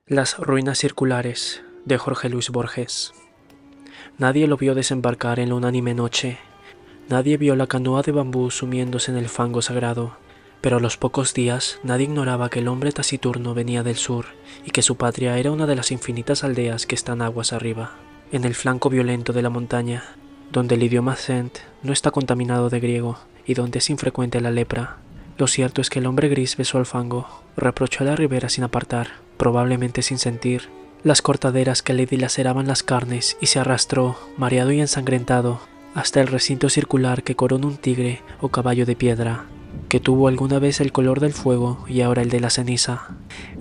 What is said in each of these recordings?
Las ruinas circulares de Jorge Luis Borges. Nadie lo vio desembarcar en la unánime noche. Nadie vio la canoa de bambú sumiéndose en el fango sagrado. Pero a los pocos días nadie ignoraba que el hombre taciturno venía del sur y que su patria era una de las infinitas aldeas que están aguas arriba, en el flanco violento de la montaña, donde el idioma Zend no está contaminado de griego y donde es infrecuente la lepra. Lo cierto es que el hombre gris besó al fango, reprochó a la ribera sin apartar, probablemente sin sentir, las cortaderas que le dilaceraban las carnes y se arrastró, mareado y ensangrentado, hasta el recinto circular que corona un tigre o caballo de piedra, que tuvo alguna vez el color del fuego y ahora el de la ceniza.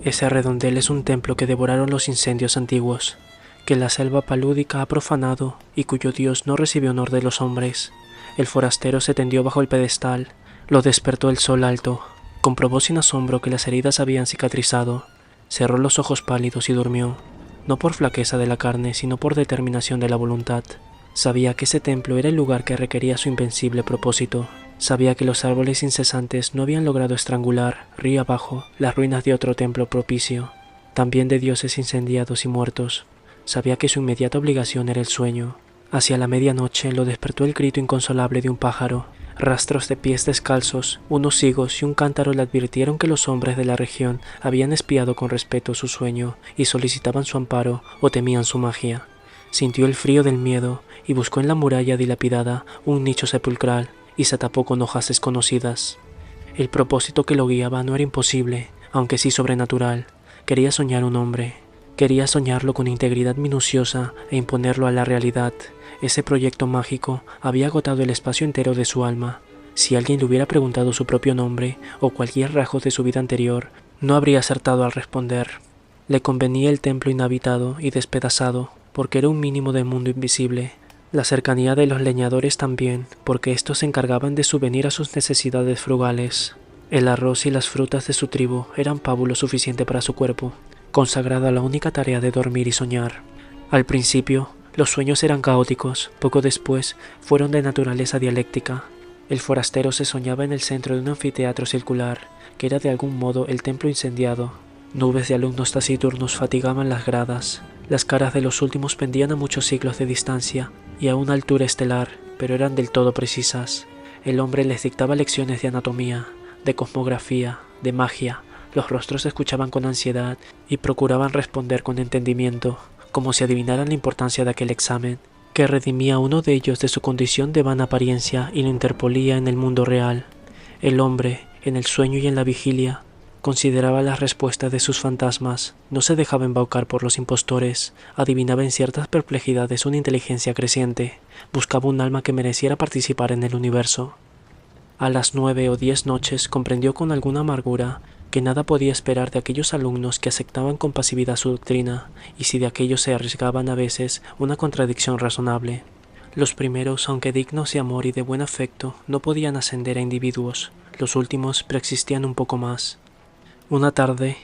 Ese redondel es un templo que devoraron los incendios antiguos, que la selva palúdica ha profanado y cuyo dios no recibe honor de los hombres. El forastero se tendió bajo el pedestal, lo despertó el sol alto, comprobó sin asombro que las heridas habían cicatrizado, cerró los ojos pálidos y durmió, no por flaqueza de la carne, sino por determinación de la voluntad. Sabía que ese templo era el lugar que requería su invencible propósito. Sabía que los árboles incesantes no habían logrado estrangular, río abajo, las ruinas de otro templo propicio, también de dioses incendiados y muertos. Sabía que su inmediata obligación era el sueño. Hacia la medianoche lo despertó el grito inconsolable de un pájaro. Rastros de pies descalzos, unos higos y un cántaro le advirtieron que los hombres de la región habían espiado con respeto su sueño y solicitaban su amparo o temían su magia. Sintió el frío del miedo y buscó en la muralla dilapidada un nicho sepulcral y se tapó con hojas desconocidas. El propósito que lo guiaba no era imposible, aunque sí sobrenatural. Quería soñar un hombre. Quería soñarlo con integridad minuciosa e imponerlo a la realidad. Ese proyecto mágico había agotado el espacio entero de su alma. Si alguien le hubiera preguntado su propio nombre o cualquier rasgo de su vida anterior, no habría acertado al responder. Le convenía el templo inhabitado y despedazado, porque era un mínimo del mundo invisible. La cercanía de los leñadores también, porque estos se encargaban de subvenir a sus necesidades frugales. El arroz y las frutas de su tribu eran pábulo suficiente para su cuerpo, consagrado a la única tarea de dormir y soñar. Al principio, los sueños eran caóticos, poco después fueron de naturaleza dialéctica. El forastero se soñaba en el centro de un anfiteatro circular, que era de algún modo el templo incendiado. Nubes de alumnos taciturnos fatigaban las gradas. Las caras de los últimos pendían a muchos siglos de distancia y a una altura estelar, pero eran del todo precisas. El hombre les dictaba lecciones de anatomía, de cosmografía, de magia. Los rostros escuchaban con ansiedad y procuraban responder con entendimiento, como si adivinaran la importancia de aquel examen, que redimía a uno de ellos de su condición de vana apariencia y lo interpolía en el mundo real. El hombre, en el sueño y en la vigilia, consideraba las respuestas de sus fantasmas, no se dejaba embaucar por los impostores, adivinaba en ciertas perplejidades una inteligencia creciente, buscaba un alma que mereciera participar en el universo. A las 9 o 10 noches comprendió con alguna amargura que nada podía esperar de aquellos alumnos que aceptaban con pasividad su doctrina, y si de aquellos se arriesgaban a veces una contradicción razonable. Los primeros, aunque dignos de amor y de buen afecto, no podían ascender a individuos, los últimos preexistían un poco más. Una tarde,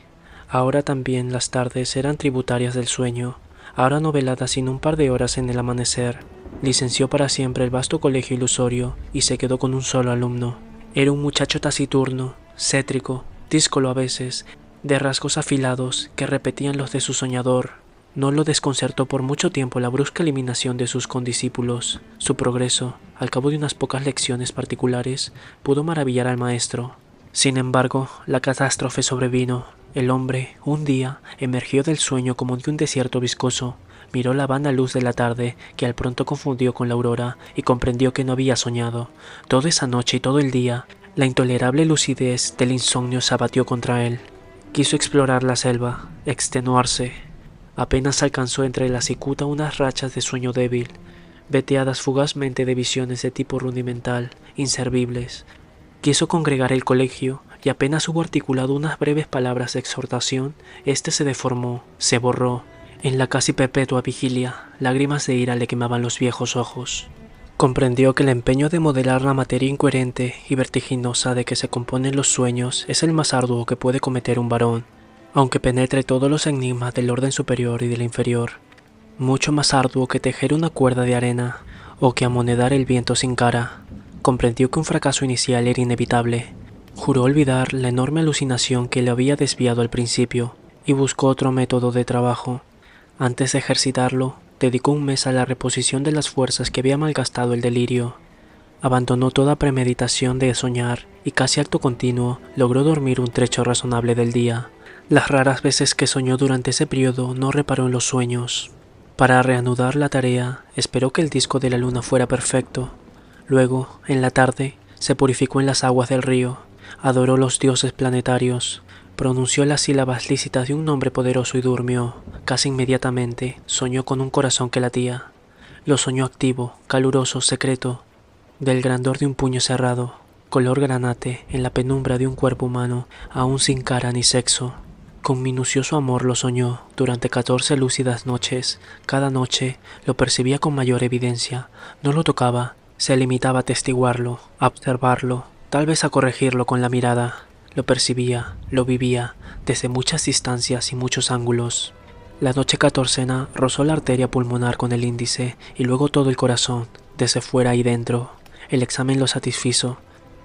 ahora también las tardes eran tributarias del sueño, ahora no veladas sino un par de horas en el amanecer, licenció para siempre el vasto colegio ilusorio y se quedó con un solo alumno. Era un muchacho taciturno, cétrico, díscolo a veces, de rasgos afilados que repetían los de su soñador. No lo desconcertó por mucho tiempo la brusca eliminación de sus condiscípulos. Su progreso, al cabo de unas pocas lecciones particulares, pudo maravillar al maestro. Sin embargo, la catástrofe sobrevino. El hombre, un día, emergió del sueño como de un desierto viscoso. Miró la vana luz de la tarde, que al pronto confundió con la aurora, y comprendió que no había soñado. Toda esa noche y todo el día, la intolerable lucidez del insomnio se abatió contra él. Quiso explorar la selva, extenuarse. Apenas alcanzó entre la cicuta unas rachas de sueño débil, veteadas fugazmente de visiones de tipo rudimental, inservibles. Quiso congregar el colegio, y apenas hubo articulado unas breves palabras de exhortación, éste se deformó, se borró. En la casi perpetua vigilia, lágrimas de ira le quemaban los viejos ojos. Comprendió que el empeño de modelar la materia incoherente y vertiginosa de que se componen los sueños es el más arduo que puede cometer un varón, aunque penetre todos los enigmas del orden superior y del inferior. Mucho más arduo que tejer una cuerda de arena o que amonedar el viento sin cara. Comprendió que un fracaso inicial era inevitable. Juró olvidar la enorme alucinación que le había desviado al principio y buscó otro método de trabajo. Antes de ejercitarlo, dedicó un mes a la reposición de las fuerzas que había malgastado el delirio. Abandonó toda premeditación de soñar y casi acto continuo logró dormir un trecho razonable del día. Las raras veces que soñó durante ese periodo no reparó en los sueños. Para reanudar la tarea, esperó que el disco de la luna fuera perfecto. Luego, en la tarde, se purificó en las aguas del río, adoró los dioses planetarios, pronunció las sílabas lícitas de un nombre poderoso y durmió. Casi inmediatamente, soñó con un corazón que latía. Lo soñó activo, caluroso, secreto, del grandor de un puño cerrado, color granate en la penumbra de un cuerpo humano, aún sin cara ni sexo. Con minucioso amor lo soñó durante 14 lúcidas noches. Cada noche lo percibía con mayor evidencia. No lo tocaba, se limitaba a atestiguarlo, a observarlo, tal vez a corregirlo con la mirada. Lo percibía, lo vivía, desde muchas distancias y muchos ángulos. La noche 14ª rozó la arteria pulmonar con el índice y luego todo el corazón, desde fuera y dentro. El examen lo satisfizo.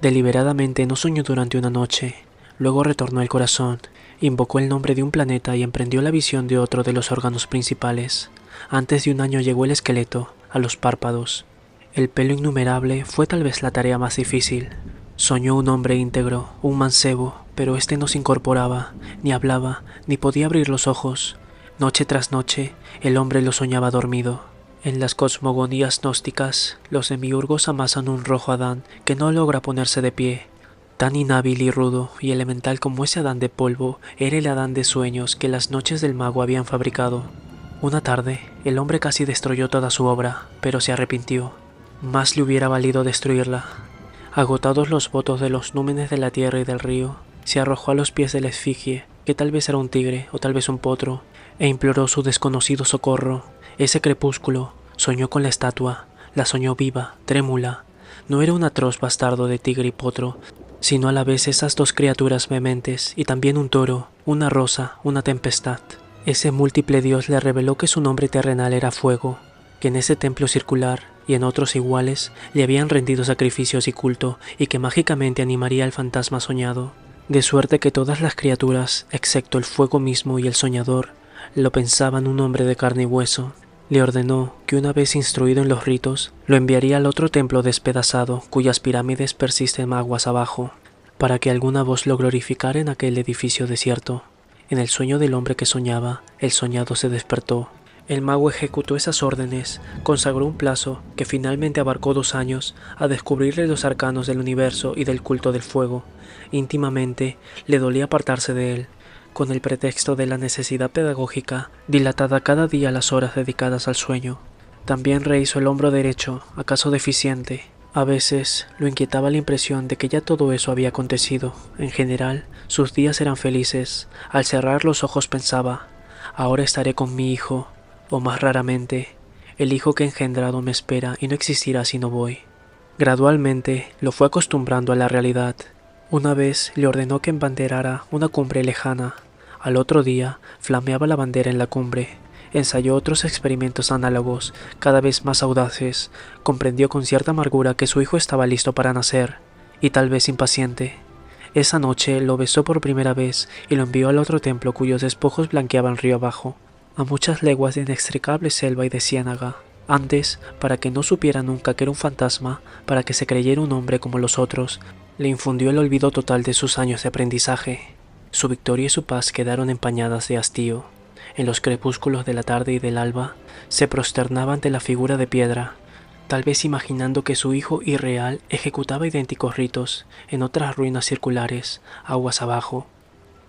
Deliberadamente no soñó durante una noche. Luego retornó el corazón, invocó el nombre de un planeta y emprendió la visión de otro de los órganos principales. Antes de un año llegó el esqueleto, a los párpados. El pelo innumerable fue tal vez la tarea más difícil. Soñó un hombre íntegro, un mancebo, pero este no se incorporaba, ni hablaba, ni podía abrir los ojos. Noche tras noche, el hombre lo soñaba dormido. En las cosmogonías gnósticas, los demiurgos amasan un rojo Adán que no logra ponerse de pie. Tan inhábil y rudo y elemental como ese Adán de polvo era el Adán de sueños que las noches del mago habían fabricado. Una tarde, el hombre casi destruyó toda su obra, pero se arrepintió. Más le hubiera valido destruirla. Agotados los votos de los númenes de la tierra y del río, se arrojó a los pies de la esfinge, que tal vez era un tigre o tal vez un potro, e imploró su desconocido socorro. Ese crepúsculo soñó con la estatua, la soñó viva, trémula. No era un atroz bastardo de tigre y potro, sino a la vez esas dos criaturas vehementes y también un toro, una rosa, una tempestad. Ese múltiple dios le reveló que su nombre terrenal era fuego, que en ese templo circular y en otros iguales le habían rendido sacrificios y culto y que mágicamente animaría al fantasma soñado. De suerte que todas las criaturas, excepto el fuego mismo y el soñador, lo pensaban un hombre de carne y hueso. Le ordenó que una vez instruido en los ritos, lo enviaría al otro templo despedazado, cuyas pirámides persisten aguas abajo, para que alguna voz lo glorificara en aquel edificio desierto. En el sueño del hombre que soñaba, el soñado se despertó. El mago ejecutó esas órdenes, consagró un plazo, que finalmente abarcó 2 años, a descubrirle los arcanos del universo y del culto del fuego. Íntimamente, le dolía apartarse de él. Con el pretexto de la necesidad pedagógica, dilatada cada día las horas dedicadas al sueño. También rehizo el hombro derecho, acaso deficiente. A veces lo inquietaba la impresión de que ya todo eso había acontecido. En general, sus días eran felices. Al cerrar los ojos pensaba, ahora estaré con mi hijo, o más raramente, el hijo que he engendrado me espera y no existirá si no voy. Gradualmente lo fue acostumbrando a la realidad. Una vez le ordenó que embanderara una cumbre lejana. Al otro día flameaba la bandera en la cumbre. Ensayó otros experimentos análogos, cada vez más audaces. Comprendió con cierta amargura que su hijo estaba listo para nacer, y tal vez impaciente. Esa noche lo besó por primera vez y lo envió al otro templo cuyos despojos blanqueaban río abajo, a muchas leguas de inextricable selva y de ciénaga. Antes, para que no supiera nunca que era un fantasma, para que se creyera un hombre como los otros, le infundió el olvido total de sus años de aprendizaje. Su victoria y su paz quedaron empañadas de hastío. En los crepúsculos de la tarde y del alba, se prosternaba ante la figura de piedra, tal vez imaginando que su hijo irreal ejecutaba idénticos ritos en otras ruinas circulares, aguas abajo.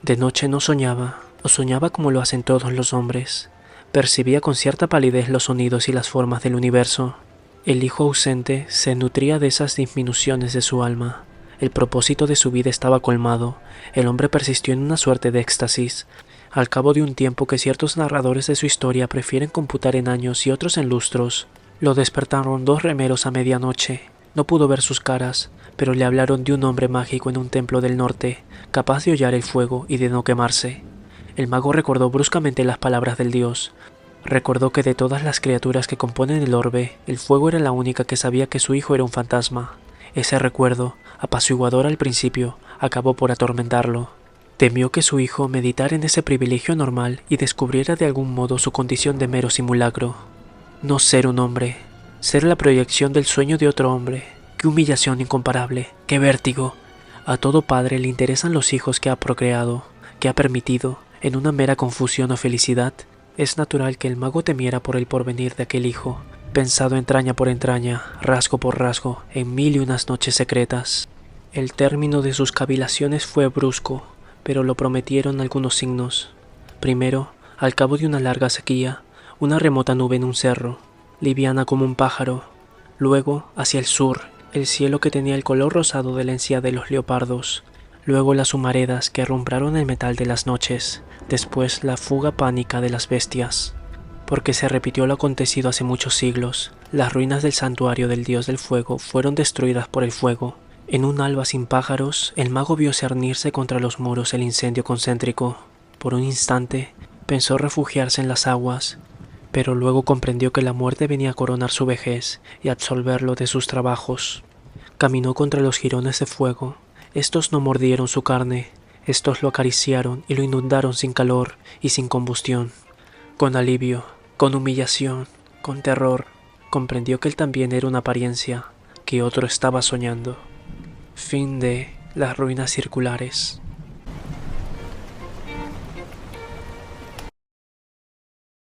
De noche no soñaba, o soñaba como lo hacen todos los hombres. Percibía con cierta palidez los sonidos y las formas del universo. El hijo ausente se nutría de esas disminuciones de su alma. El propósito de su vida estaba colmado. El hombre persistió en una suerte de éxtasis. Al cabo de un tiempo que ciertos narradores de su historia prefieren computar en años y otros en lustros, lo despertaron 2 remeros a medianoche. No pudo ver sus caras, pero le hablaron de un hombre mágico en un templo del norte, capaz de hollar el fuego y de no quemarse. El mago recordó bruscamente las palabras del dios. Recordó que de todas las criaturas que componen el orbe, el fuego era la única que sabía que su hijo era un fantasma. Ese recuerdo, apaciguador al principio, acabó por atormentarlo. Temió que su hijo meditara en ese privilegio normal y descubriera de algún modo su condición de mero simulacro. No ser un hombre, ser la proyección del sueño de otro hombre. ¡Qué humillación incomparable! ¡Qué vértigo! A todo padre le interesan los hijos que ha procreado, que ha permitido, en una mera confusión o felicidad. Es natural que el mago temiera por el porvenir de aquel hijo, pensado entraña por entraña, rasgo por rasgo, en 1001 noches secretas. El término de sus cavilaciones fue brusco, pero lo prometieron algunos signos. Primero, al cabo de una larga sequía, una remota nube en un cerro, liviana como un pájaro. Luego, hacia el sur, el cielo que tenía el color rosado de la encía de los leopardos. Luego las humaredas que arrumbraron el metal de las noches. Después la fuga pánica de las bestias. Porque se repitió lo acontecido hace muchos siglos. Las ruinas del santuario del dios del fuego fueron destruidas por el fuego. En un alba sin pájaros, el mago vio cernirse contra los muros el incendio concéntrico. Por un instante, pensó refugiarse en las aguas, pero luego comprendió que la muerte venía a coronar su vejez y absolverlo de sus trabajos. Caminó contra los jirones de fuego. Estos no mordieron su carne, estos lo acariciaron y lo inundaron sin calor y sin combustión. Con alivio, con humillación, con terror, comprendió que él también era una apariencia, que otro estaba soñando. Fin de Las ruinas circulares.